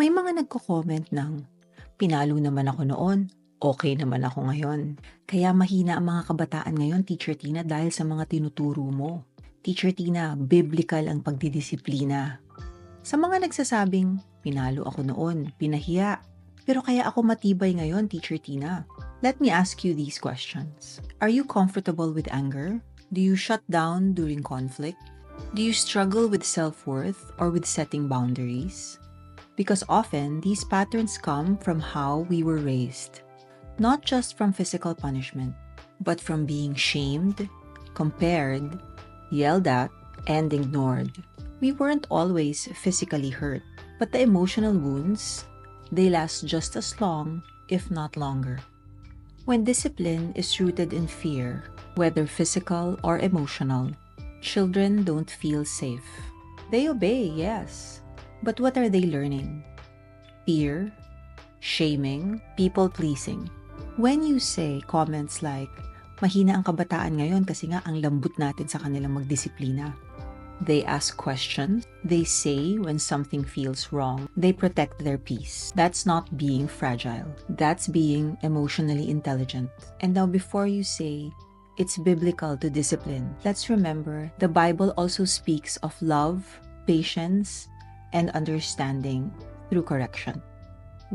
May mga nagko-comment ng, "Pinalo naman ako noon, okay naman ako ngayon." Kaya mahina ang mga kabataan ngayon, Teacher Tina, dahil sa mga tinuturo mo. Teacher Tina, biblical ang pagdidisiplina. Sa mga nagsasabing, "Pinalo ako noon, pinahiya, pero kaya ako matibay ngayon, Teacher Tina." Let me ask you these questions. Are you comfortable with anger? Do you shut down during conflict? Do you struggle with self-worth or with setting boundaries? Because often, these patterns come from how we were raised. Not just from physical punishment, but from being shamed, compared, yelled at, and ignored. We weren't always physically hurt, but the emotional wounds, they last just as long, if not longer. When discipline is rooted in fear, whether physical or emotional, children don't feel safe. They obey, yes. But what are they learning? Fear, shaming, people-pleasing. When you say comments like, "Mahina ang kabataan ngayon kasi nga ang lambot natin sa kanilang magdisiplina." They ask questions, they say when something feels wrong, they protect their peace. That's not being fragile. That's being emotionally intelligent. And now before you say, it's biblical to discipline, let's remember the Bible also speaks of love, patience, and understanding through correction.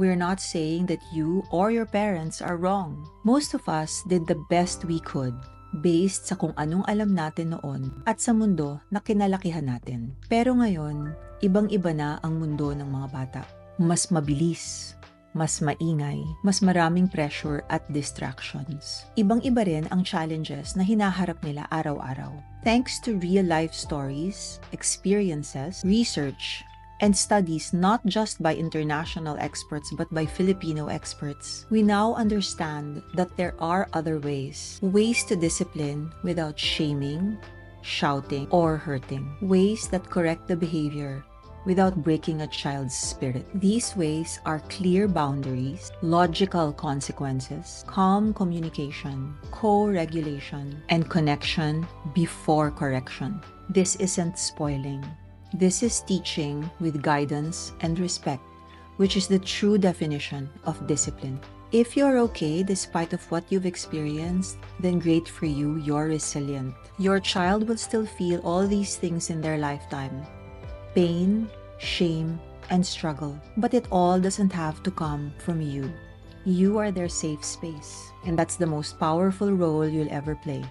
We're not saying that you or your parents are wrong. Most of us did the best we could based sa kung anong alam natin noon at sa mundo na kinalakihan natin. Pero ngayon, ibang-iba na ang mundo ng mga bata. Mas mabilis, mas maingay, mas maraming pressure at distractions. Ibang-iba rin ang challenges na hinaharap nila araw-araw. Thanks to real-life stories, experiences, research, and studies not just by international experts but by Filipino experts, we now understand that there are other ways to discipline without shaming, shouting, or hurting. Ways that correct the behavior without breaking a child's spirit. These ways are clear boundaries, logical consequences, calm communication, co-regulation, and connection before correction. This isn't spoiling. This is teaching with guidance and respect, which is the true definition of discipline. If you're okay despite of what you've experienced, then great for you, you're resilient. Your child will still feel all these things in their lifetime. Pain, shame, and struggle. But it all doesn't have to come from you. You are their safe space, and that's the most powerful role you'll ever play.